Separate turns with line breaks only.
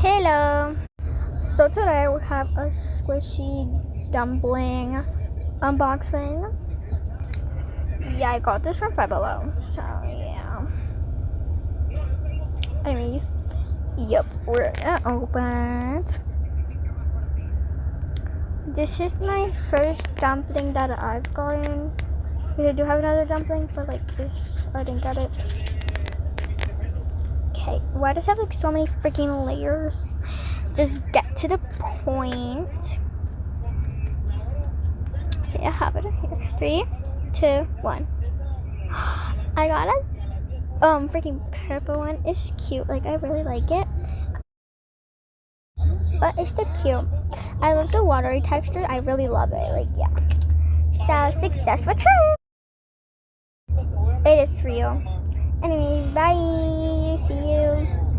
Hello. So today we have a squishy dumpling unboxing. Yeah, I got this from Five Below. So yeah. Anyways, yep, we're gonna open it. This is my first dumpling that I've gotten. I do have another dumpling, but I didn't get it. Okay, why does it have like so many freaking layers? Just get to the point. Okay, I have it here. 3, 2, 1. I got a freaking purple one. It's cute. Like I really like it. But it's still cute. I love the watery texture. I really love it. Like yeah. So successful trip. It is for you. Anyways, bye. See you.